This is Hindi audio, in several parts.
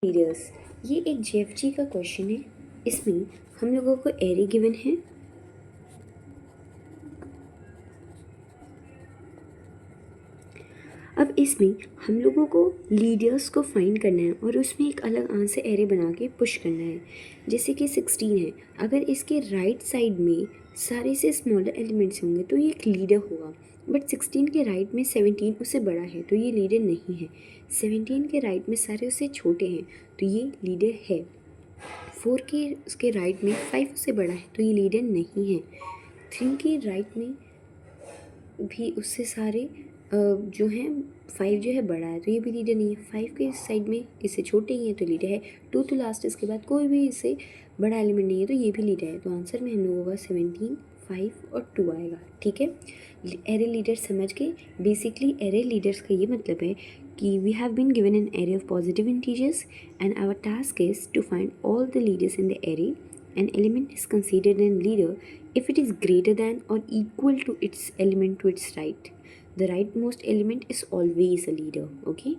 लीडर्स, ये एक जेएफजी का क्वेश्चन है। इसमें हम लोगों को एरे गिवन है। अब इसमें हम लोगों को लीडर्स को फाइंड करना है और उसमें एक अलग आंसर एरे बना के पुश करना है। जैसे कि 16 है, अगर इसके राइट साइड में सारे से स्मॉलर एलिमेंट्स होंगे तो ये एक लीडर होगा। बट 16 के राइट में 17 उससे बड़ा है तो ये लीडर नहीं है। 17 के राइट में सारे उससे छोटे हैं तो ये लीडर है। 4 के उसके राइट में 5 उससे बड़ा है तो ये लीडर नहीं है। 3 के राइट में भी उससे सारे जो हैं 5 जो है बड़ा है तो ये भी लीडर नहीं है। 5 के साइड में इससे छोटे ही हैं तो लीडर है। 2 तो लास्ट, इसके बाद कोई भी इससे बड़ा एलिमेंट नहीं है तो ये भी लीडर है। तो आंसर में हम लोगों का 17, 5 और 2 आएगा। ठीक है, एरे लीडर समझ के। बेसिकली एरे लीडर्स का ये मतलब है कि we have been given an array of positive integers and our task is to find all the leaders in the array. An element is considered a leader if it is greater than or equal to its element to its right. The rightmost element is always a leader. Okay?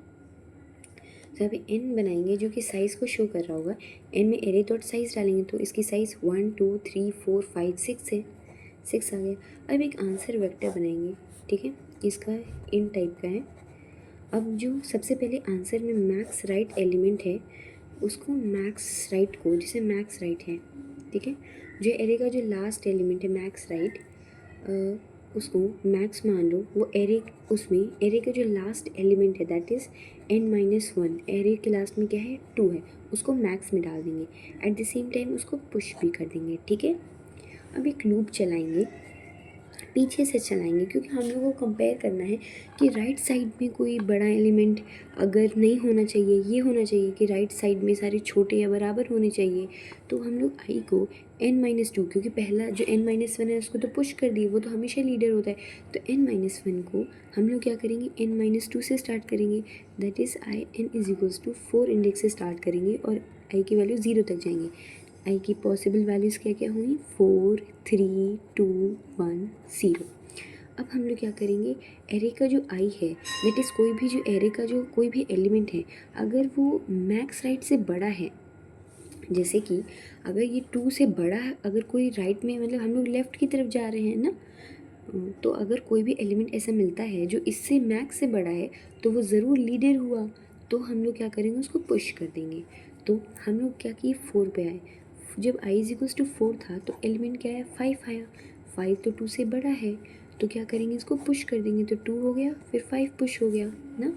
तो अभी n बनाएंगे जो कि साइज़ को शो कर रहा होगा। n में एरे डॉट साइज़ डालेंगे तो इसकी साइज़ 1 2 3 4 5 6 है। 6 आ गया। अब एक आंसर वेक्टर बनाएंगे। ठीक है, इसका इन टाइप का है। अब जो सबसे पहले आंसर में मैक्स राइट एलिमेंट है उसको मैक्स राइट को, जिसे मैक्स राइट है, ठीक है, जो एरे का जो लास्ट एलिमेंट है मैक्स राइट, उसको मैक्स मान लो। वो एरे, उसमें एरे का जो लास्ट एलिमेंट है दैट इज़ n-1, एरे के लास्ट में क्या है 2 है, उसको मैक्स में डाल देंगे। एट द सेम टाइम उसको पुश भी कर देंगे। ठीक है, अब एक लूप चलाएंगे, पीछे से चलाएंगे क्योंकि हम लोगों को कंपेयर करना है कि राइट साइड में कोई बड़ा एलिमेंट अगर नहीं होना चाहिए, ये होना चाहिए कि राइट साइड में सारे छोटे या बराबर होने चाहिए। तो हम लोग आई को n-2, क्योंकि पहला जो n-1 है उसको तो पुश कर दिए, वो तो हमेशा लीडर होता है। तो n-1 को हम लोग क्या करेंगे, n-2 से स्टार्ट करेंगे, that is I n = 4 index से स्टार्ट करेंगे और आई की वैल्यू 0 तक जाएंगे। आई की पॉसिबल वैल्यूज़ क्या क्या हुई, 4 3 2 1 0। अब हम लोग क्या करेंगे, एरे का जो आई है दैट इज़ कोई भी जो एरे का जो कोई भी एलिमेंट है अगर वो मैक्स राइट से बड़ा है, जैसे कि अगर ये 2 से बड़ा है, अगर कोई राइट में, मतलब हम लोग लेफ़्ट की तरफ जा रहे हैं ना, तो अगर कोई भी एलिमेंट ऐसा मिलता है जो इससे मैक्स से बड़ा है तो वो ज़रूर लीडर हुआ। तो हम लोग क्या करेंगे, उसको पुश कर देंगे। तो हम लोग क्या किए, 4 पे आए। जब i = 4 था तो एलिमेंट क्या है, 5 आया। 5 तो 2 से बड़ा है तो क्या करेंगे, इसको पुश कर देंगे। तो 2 हो गया, फिर 5 पुश हो गया ना।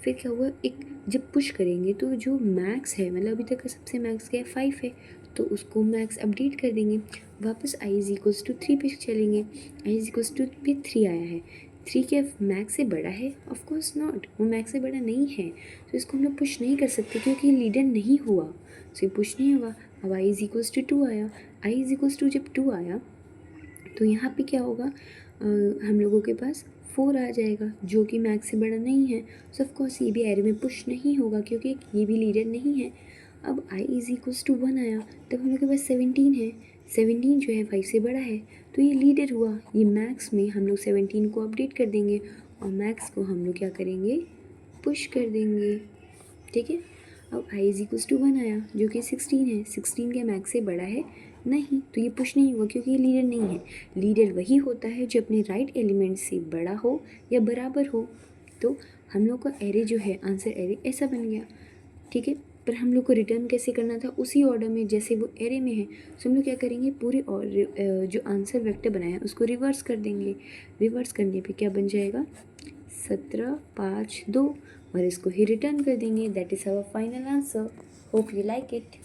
फिर क्या हुआ, एक जब पुश करेंगे तो जो मैक्स है, मतलब अभी तक का सबसे मैक्स क्या है, 5 है, तो उसको मैक्स अपडेट कर देंगे। वापस i = 3 पे चलेंगे। i = पे 3 आया है। 3 क्या मैक्स से बड़ा है, ऑफ कोर्स नॉट, वो मैक्स से बड़ा नहीं है, तो इसको हम लोग पुश नहीं कर सकते क्योंकि लीडर नहीं हुआ, तो ये पुश नहीं हुआ। अब i = 2 आया। i जब 2 आया तो यहाँ पे क्या होगा, हम लोगों के पास 4 आ जाएगा जो कि मैक्स से बड़ा नहीं है। सो ऑफ कोर्स ये भी एरे में पुश नहीं होगा क्योंकि ये भी लीडर नहीं है। अब i = 1 आया, तब हम लोग के पास 17 है। 17 जो है 5 से बड़ा है तो ये लीडर हुआ। ये मैक्स में हम लोग 17 को अपडेट कर देंगे और मैक्स को हम लोग क्या करेंगे, पुश कर देंगे। ठीक है, अब i = 1 आया जो कि 16 है। 16 के मैक्स से बड़ा है नहीं, तो ये पुश नहीं हुआ क्योंकि ये लीडर नहीं है। लीडर वही होता है जो अपने राइट एलिमेंट से बड़ा हो या बराबर हो। तो हम लोग का एरे जो है, आंसर एरे ऐसा बन गया। ठीक है, पर हम लोग को रिटर्न कैसे करना था, उसी ऑर्डर में जैसे वो एरे में है। तो हम लोग क्या करेंगे, पूरे और जो आंसर वेक्टर बनाया है उसको रिवर्स कर देंगे। रिवर्स करने पे क्या बन जाएगा, 17 5 2, और इसको ही रिटर्न कर देंगे। That is our final answer. Hope you like it.